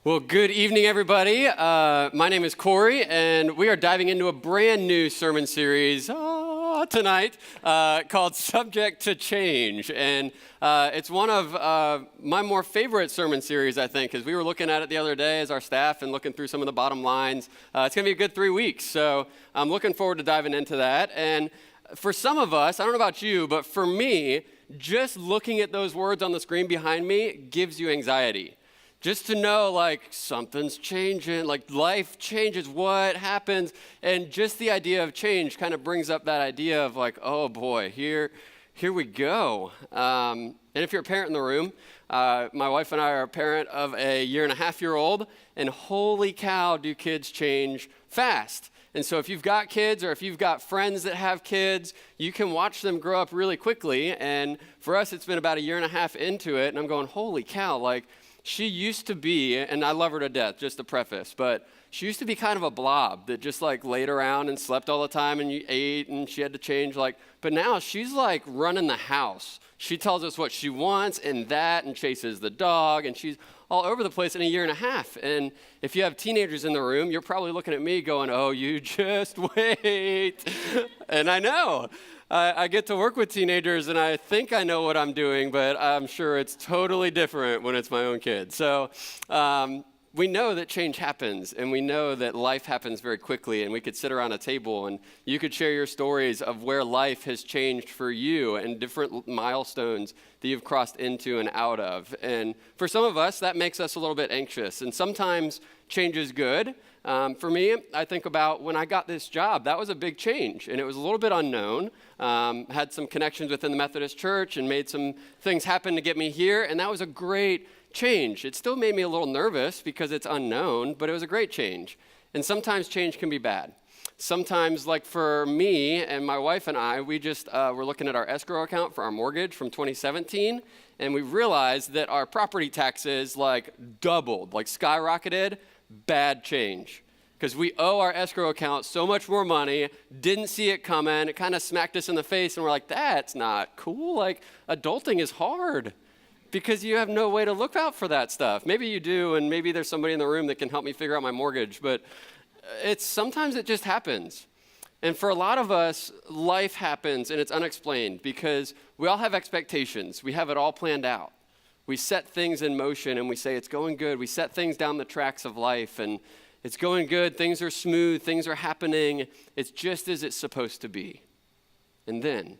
Well, good evening, everybody. My name is Corey, and we are diving into a brand new sermon series tonight called Subject to Change. And it's one of my more favorite sermon series, I think, because we were looking at it the other day as our staff and looking through some of the bottom lines. It's going to be a good 3 weeks, so I'm looking forward to diving into that. And for some of us, I don't know about you, but for me, just looking at those words on the screen behind me gives you anxiety. Just to know, like, something's changing, like, life changes, what happens? And just the idea of change kind of brings up that idea of, like, oh, boy, here we go. And if you're a parent in the room, my wife and I are a parent of a 1.5-year-old, and holy cow, do kids change fast. And so if you've got kids or if you've got friends that have kids, you can watch them grow up really quickly. And for us, it's been about 1.5 years into it, and I'm going, holy cow, like, she used to be, and I love her to death, just to preface, but she used to be kind of a blob that just like laid around and slept all the time and you ate and she had to change but now she's like running the house. She tells us what she wants and chases the dog, and she's all over the place in 1.5 years. And if you have teenagers in the room, you're probably looking at me going, oh, you just wait. And I know. I get to work with teenagers, and I think I know what I'm doing, but I'm sure it's totally different when it's my own kid. So we know that change happens, and we know that life happens very quickly, and we could sit around a table, and you could share your stories of where life has changed for you and different milestones that you've crossed into and out of. And for some of us, that makes us a little bit anxious, and sometimes change is good. For me, I think about when I got this job, that was a big change, and it was a little bit unknown. Had some connections within the Methodist Church and made some things happen to get me here, and that was a great change. It still made me a little nervous because it's unknown, but it was a great change. And sometimes change can be bad. Sometimes, like for me and my wife and I, we just were looking at our escrow account for our mortgage from 2017, and we realized that our property taxes doubled, skyrocketed. Bad change, because we owe our escrow account so much more money, didn't see it coming, it kind of smacked us in the face, and we're like, that's not cool. Adulting is hard because you have no way to look out for that stuff. Maybe you do, and maybe there's somebody in the room that can help me figure out my mortgage, but sometimes it just happens. And for a lot of us, life happens and it's unexplained because we all have expectations. We have it all planned out. We set things in motion and we say it's going good. We set things down the tracks of life and it's going good. Things are smooth. Things are happening. It's just as it's supposed to be. And then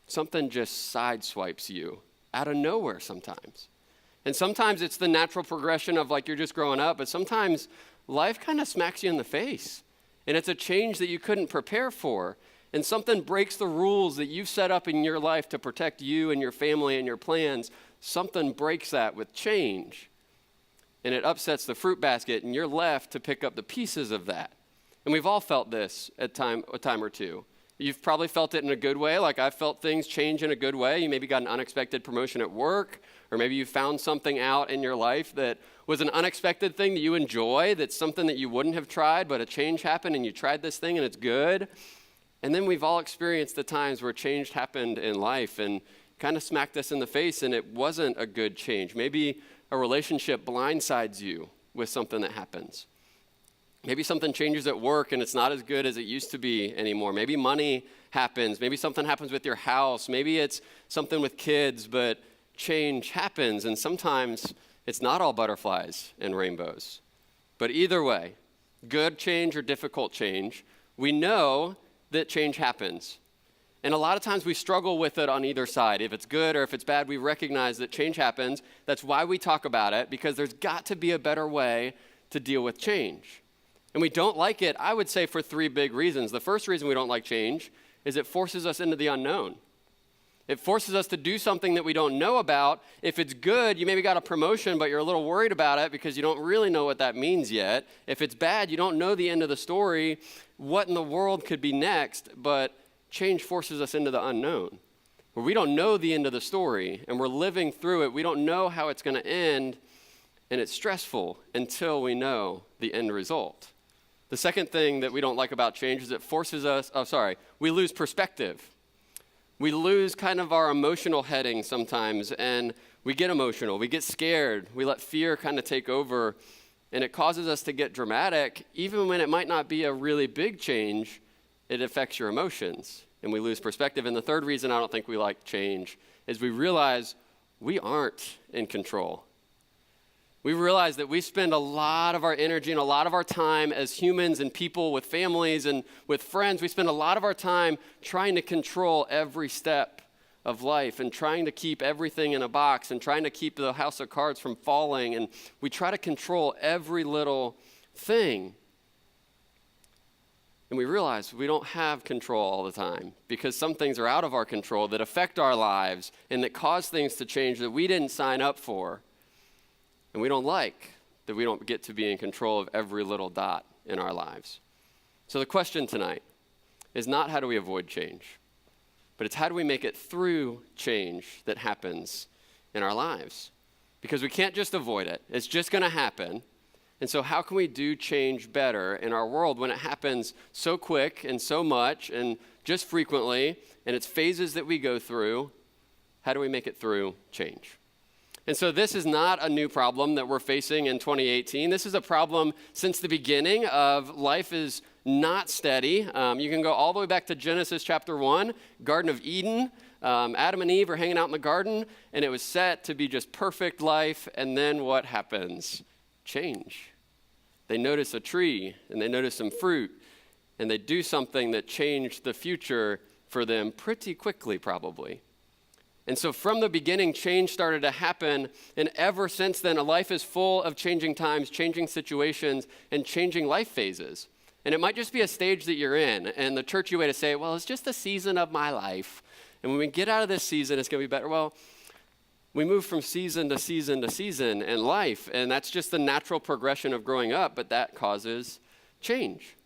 something just sideswipes you out of nowhere sometimes. And sometimes it's the natural progression of you're just growing up, but sometimes life kind of smacks you in the face. And it's a change that you couldn't prepare for. And something breaks the rules that you've set up in your life to protect you and your family and your plans. Something breaks that with change, and it upsets the fruit basket, and you're left to pick up the pieces of that. And we've all felt this a time or two. You've probably felt it in a good way, like I've felt things change in a good way. You maybe got an unexpected promotion at work, or maybe you found something out in your life that was an unexpected thing that you enjoy, that's something that you wouldn't have tried, but a change happened and you tried this thing and it's good. And then we've all experienced the times where change happened in life and kind of smacked us in the face, and it wasn't a good change. Maybe a relationship blindsides you with something that happens. Maybe something changes at work and it's not as good as it used to be anymore. Maybe money happens. Maybe something happens with your house. Maybe it's something with kids, but change happens, and sometimes it's not all butterflies and rainbows. But either way, good change or difficult change, we know that change happens. And a lot of times we struggle with it on either side. If it's good or if it's bad, we recognize that change happens. That's why we talk about it, because there's got to be a better way to deal with change. And we don't like it, I would say, for 3 big reasons. The first reason we don't like change is it forces us into the unknown. It forces us to do something that we don't know about. If it's good, you maybe got a promotion, but you're a little worried about it because you don't really know what that means yet. If it's bad, you don't know the end of the story. What in the world could be next? But change forces us into the unknown, where we don't know the end of the story, and we're living through it. We don't know how it's going to end, and it's stressful until we know the end result. The second thing that we don't like about change is it forces us, we lose perspective. We lose kind of our emotional heading sometimes, and we get emotional. We get scared. We let fear kind of take over, And it causes us to get dramatic, even when it might not be a really big change, it affects your emotions, and we lose perspective. And the third reason I don't think we like change is we realize we aren't in control. We realize that we spend a lot of our energy and a lot of our time as humans and people with families and with friends. We spend a lot of our time trying to control every step of life and trying to keep everything in a box and trying to keep the house of cards from falling. And we try to control every little thing. And we realize we don't have control all the time because some things are out of our control that affect our lives and that cause things to change that we didn't sign up for. And we don't like that we don't get to be in control of every little dot in our lives. So the question tonight is not how do we avoid change, but it's how do we make it through change that happens in our lives? Because we can't just avoid it. It's just going to happen. And so how can we do change better in our world when it happens so quick and so much and just frequently, and it's phases that we go through? How do we make it through change? And so this is not a new problem that we're facing in 2018. This is a problem since the beginning of life is not steady. You can go all the way back to Genesis chapter 1, Garden of Eden. Adam and Eve are hanging out in the garden, and it was set to be just perfect life. And then what happens? Change. They notice a tree, and they notice some fruit, and they do something that changed the future for them pretty quickly, probably. And so from the beginning, change started to happen, and ever since then, a life is full of changing times, changing situations, and changing life phases. And it might just be a stage that you're in, and the churchy way to say, well, it's just a season of my life, and when we get out of this season, it's going to be better. Well, we move from season to season to season in life, and that's just the natural progression of growing up, but that causes change.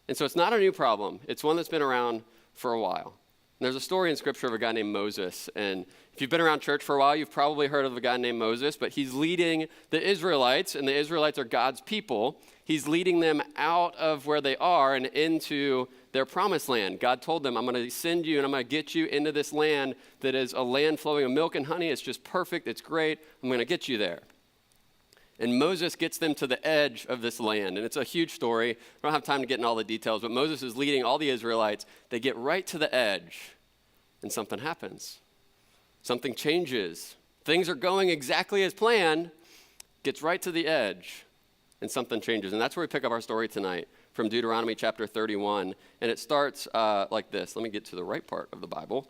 And so it's not a new problem. It's one that's been around for a while. There's a story in Scripture of a guy named Moses, and if you've been around church for a while, you've probably heard of a guy named Moses, but he's leading the Israelites, and the Israelites are God's people. He's leading them out of where they are and into their promised land. God told them, I'm going to send you and I'm going to get you into this land that is a land flowing with milk and honey. It's just perfect. It's great. I'm going to get you there. And Moses gets them to the edge of this land. And it's a huge story. I don't have time to get into all the details, but Moses is leading all the Israelites. They get right to the edge, and something happens. Something changes. Things are going exactly as planned, gets right to the edge, and something changes. And that's where we pick up our story tonight from Deuteronomy chapter 31. And it starts like this. Let me get to the right part of the Bible.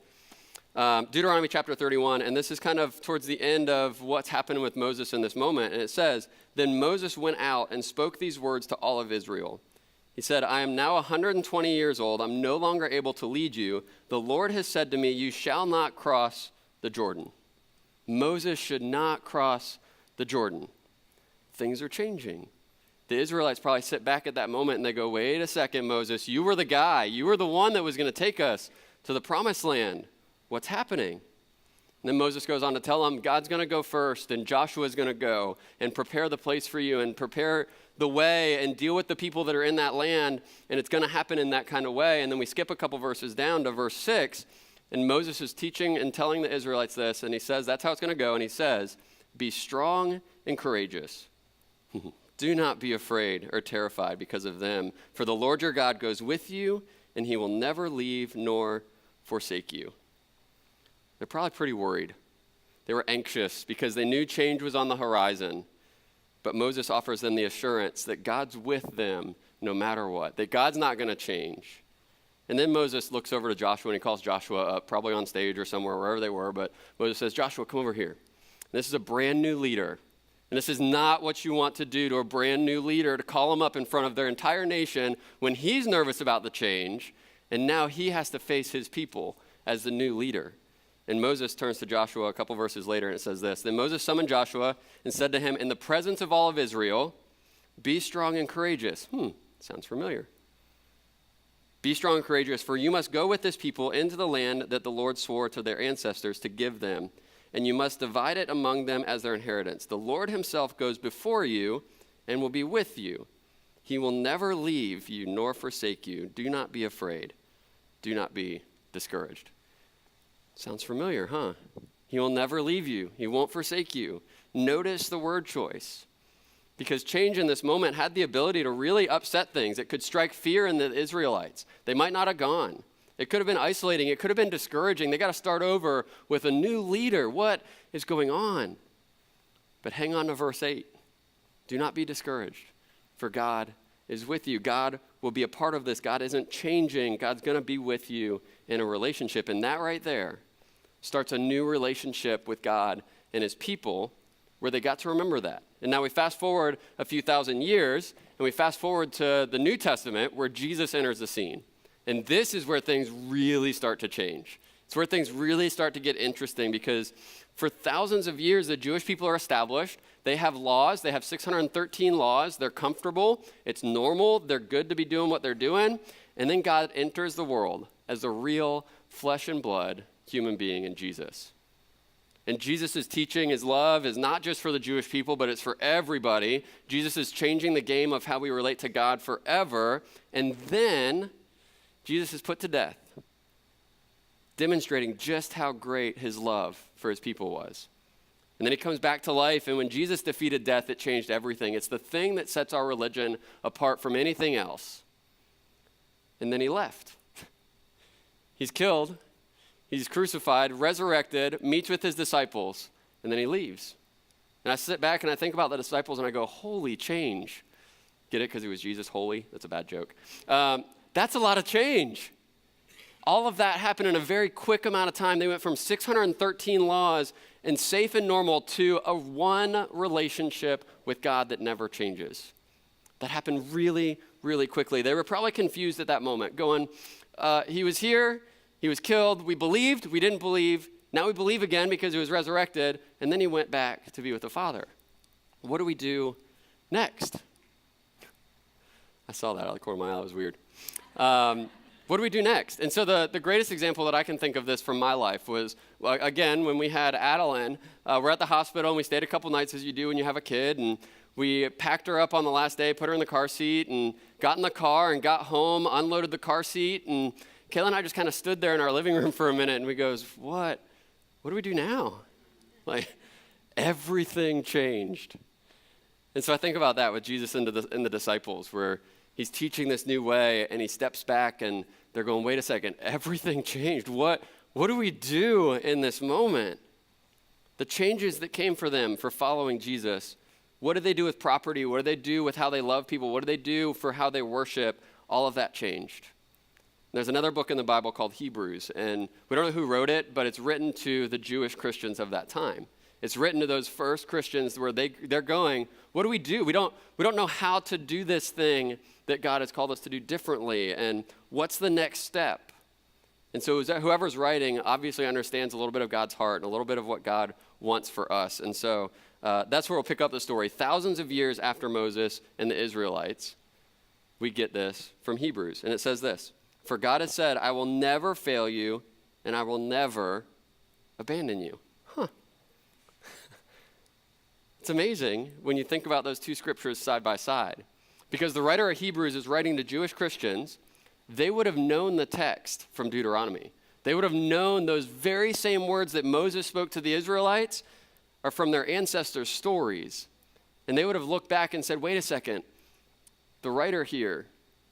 Deuteronomy chapter 31, and this is kind of towards the end of what's happening with Moses in this moment. And it says, Then Moses went out and spoke these words to all of Israel. He said, I am now 120 years old. I'm no longer able to lead you. The Lord has said to me, you shall not cross the Jordan. Moses should not cross the Jordan. Things are changing. The Israelites probably sit back at that moment and they go, wait a second, Moses, you were the guy. You were the one that was going to take us to the promised land. What's happening? And then Moses goes on to tell them, God's going to go first, and Joshua's going to go and prepare the place for you and prepare the way and deal with the people that are in that land, and it's going to happen in that kind of way. And then we skip a couple verses down to verse 6, and Moses is teaching and telling the Israelites this, and he says, that's how it's going to go, and he says, be strong and courageous. Do not be afraid or terrified because of them, for the Lord your God goes with you, and he will never leave nor forsake you. They're probably pretty worried. They were anxious because they knew change was on the horizon. But Moses offers them the assurance that God's with them no matter what, that God's not going to change. And then Moses looks over to Joshua and he calls Joshua up, probably on stage or somewhere, wherever they were. But Moses says, Joshua, come over here. This is a brand new leader. And this is not what you want to do to a brand new leader, to call him up in front of their entire nation when he's nervous about the change. And now he has to face his people as the new leader. And Moses turns to Joshua a couple verses later and it says this, Then Moses summoned Joshua and said to him, in the presence of all of Israel, be strong and courageous. Sounds familiar. Be strong and courageous, for you must go with this people into the land that the Lord swore to their ancestors to give them, and you must divide it among them as their inheritance. The Lord himself goes before you and will be with you. He will never leave you nor forsake you. Do not be afraid. Do not be discouraged. Sounds familiar, huh? He will never leave you. He won't forsake you. Notice the word choice. Because change in this moment had the ability to really upset things. It could strike fear in the Israelites. They might not have gone. It could have been isolating. It could have been discouraging. They got to start over with a new leader. What is going on? But hang on to verse 8. Do not be discouraged, for God is with you. God will be a part of this. God isn't changing. God's going to be with you in a relationship. And that right there starts a new relationship with God and his people where they got to remember that. And now we fast forward a few thousand years, and we fast forward to the New Testament where Jesus enters the scene. And this is where things really start to change. It's where things really start to get interesting because for thousands of years, the Jewish people are established. They have laws. They have 613 laws. They're comfortable. It's normal. They're good to be doing what they're doing. And then God enters the world as a real flesh and blood human being in Jesus. And Jesus' teaching, his love is not just for the Jewish people, but it's for everybody. Jesus is changing the game of how we relate to God forever. And then Jesus is put to death, demonstrating just how great his love for his people was. And then he comes back to life, and when Jesus defeated death, it changed everything. It's the thing that sets our religion apart from anything else. And then he left. He's killed. He's crucified, resurrected, meets with his disciples, and then he leaves. And I sit back and I think about the disciples and I go, holy change. Get it? Because he was Jesus, holy? That's a bad joke. That's a lot of change. All of that happened in a very quick amount of time. They went from 613 laws and safe and normal to a one relationship with God that never changes. That happened really, really quickly. They were probably confused at that moment, going, he was here. He was killed. We believed. We didn't believe. Now we believe again because he was resurrected. And then he went back to be with the Father. What do we do next? I saw that out of the corner of my eye. That was weird. What do we do next? And so the greatest example that I can think of this from my life was, well, again, when we had Adeline. We're at the hospital, and we stayed a couple nights, as you do when you have a kid. And we packed her up on the last day, put her in the car seat, and got in the car and got home, unloaded the car seat, and Kayla and I just kind of stood there in our living room for a minute, and we goes, what do we do now? Like, everything changed. And so I think about that with Jesus and the disciples, where he's teaching this new way, and he steps back, and they're going, wait a second, everything changed. What do we do in this moment? The changes that came for them for following Jesus, what did they do with property? What did they do with how they love people? What did they do for how they worship? All of that changed. There's another book in the Bible called Hebrews, and we don't know who wrote it, but it's written to the Jewish Christians of that time. It's written to those first Christians where they're going, what do we do? We don't know how to do this thing that God has called us to do differently, and what's the next step? And so whoever's writing obviously understands a little bit of God's heart and a little bit of what God wants for us. And so that's where we'll pick up the story. Thousands of years after Moses and the Israelites, we get this from Hebrews, and it says this. For God has said, I will never fail you, and I will never abandon you. It's amazing when you think about those two scriptures side by side. Because the writer of Hebrews is writing to Jewish Christians. They would have known the text from Deuteronomy. They would have known those very same words that Moses spoke to the Israelites are from their ancestors' stories. And they would have looked back and said, wait a second, the writer here,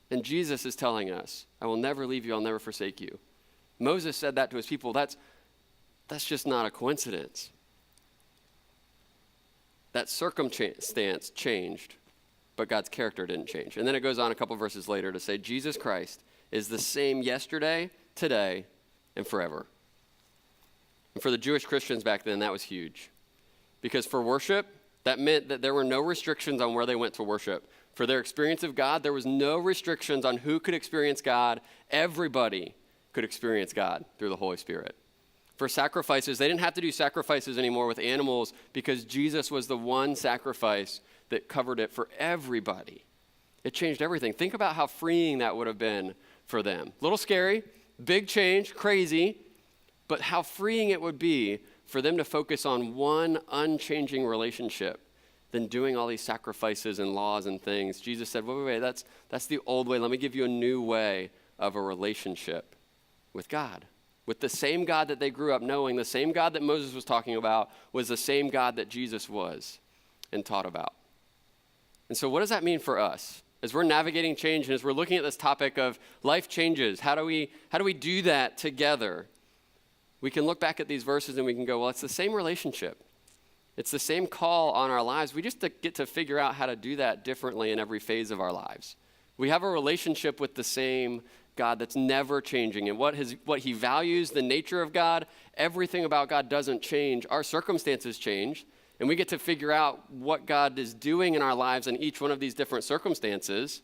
and Jesus is telling us, I will never leave you, I'll never forsake you. Moses said that to his people. That's just not a coincidence. That circumstance changed, but God's character didn't change. And then it goes on a couple verses later to say, Jesus Christ is the same yesterday, today, and forever. And for the Jewish Christians back then, that was huge. Because for worship, that meant that there were no restrictions on where they went to worship. For their experience of God, there was no restrictions on who could experience God. Everybody could experience God through the Holy Spirit. For sacrifices, they didn't have to do sacrifices anymore with animals because Jesus was the one sacrifice that covered it for everybody. It changed everything. Think about how freeing that would have been for them. A little scary, big change, crazy, but how freeing it would be for them to focus on one unchanging relationship than doing all these sacrifices and laws and things. Jesus said, wait, that's the old way. Let me give you a new way of a relationship with God. With the same God that they grew up knowing, the same God that Moses was talking about was the same God that Jesus was and taught about. And so what does that mean for us? As we're navigating change and as we're looking at this topic of life changes, how do we do that together? We can look back at these verses and we can go, well, it's the same relationship. It's the same call on our lives. We just get to figure out how to do that differently in every phase of our lives. We have a relationship with the same God that's never changing. And what he values, the nature of God, everything about God doesn't change. Our circumstances change. And we get to figure out what God is doing in our lives in each one of these different circumstances.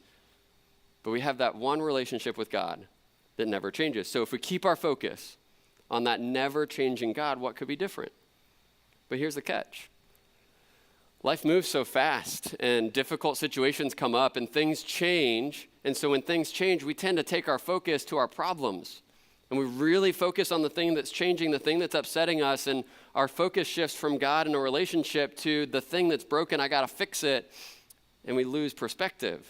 But we have that one relationship with God that never changes. So if we keep our focus on that never changing God, what could be different? But here's the catch. Life moves so fast and difficult situations come up and things change. And so when things change, we tend to take our focus to our problems. And we really focus on the thing that's changing, the thing that's upsetting us, and our focus shifts from God in a relationship to the thing that's broken, I gotta fix it, and we lose perspective.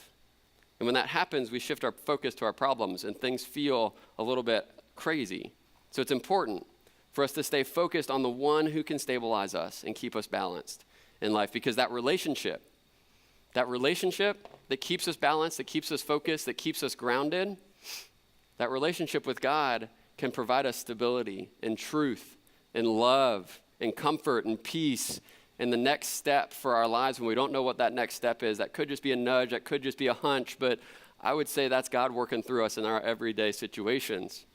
And when that happens, we shift our focus to our problems, and things feel a little bit crazy. So it's important for us to stay focused on the one who can stabilize us and keep us balanced in life, because that relationship that keeps us balanced, that keeps us focused, that keeps us grounded, that relationship with God can provide us stability and truth and love and comfort and peace and the next step for our lives when we don't know what that next step is. That could just be a nudge, that could just be a hunch, but I would say that's God working through us in our everyday situations.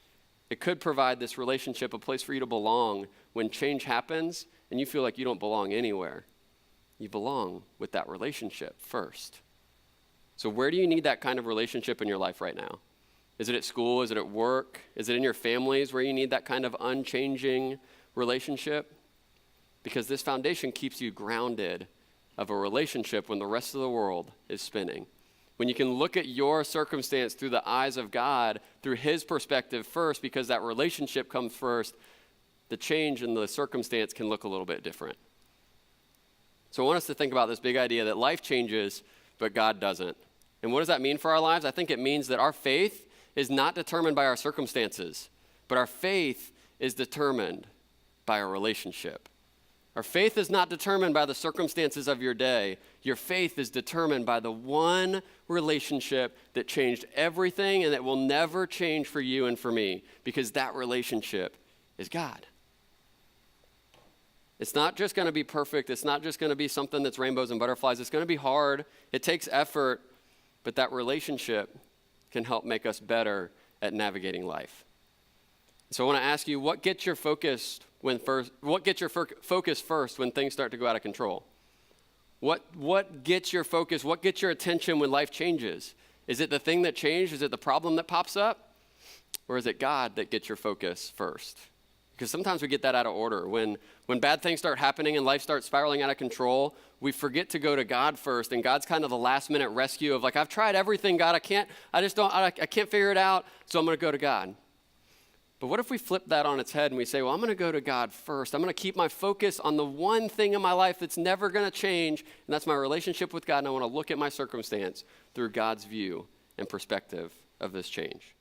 It could provide this relationship, a place for you to belong when change happens and you feel like you don't belong anywhere. You belong with that relationship first. So where do you need that kind of relationship in your life right now? Is it at school? Is it at work? Is it in your families where you need that kind of unchanging relationship? Because this foundation keeps you grounded of a relationship when the rest of the world is spinning. When you can look at your circumstance through the eyes of God, through his perspective first, because that relationship comes first, the change in the circumstance can look a little bit different. So I want us to think about this big idea that life changes, but God doesn't. And what does that mean for our lives? I think it means that our faith is not determined by our circumstances, but our faith is determined by a relationship. Our faith is not determined by the circumstances of your day. Your faith is determined by the one relationship that changed everything and that will never change for you and for me, because that relationship is God. It's not just going to be perfect. It's not just going to be something that's rainbows and butterflies. It's going to be hard. It takes effort, but that relationship can help make us better at navigating life. So I want to ask you, what gets your focus first when things start to go out of control? What gets your focus? What gets your attention when life changes? Is it the thing that changed? Is it the problem that pops up? Or is it God that gets your focus first? Because sometimes we get that out of order. When bad things start happening and life starts spiraling out of control, we forget to go to God first, and God's kind of the last minute rescue of like, I've tried everything, God, I can't figure it out, so I'm going to go to God. But what if we flip that on its head and we say, well, I'm going to go to God first. I'm going to keep my focus on the one thing in my life that's never going to change, and that's my relationship with God, and I want to look at my circumstance through God's view and perspective of this change.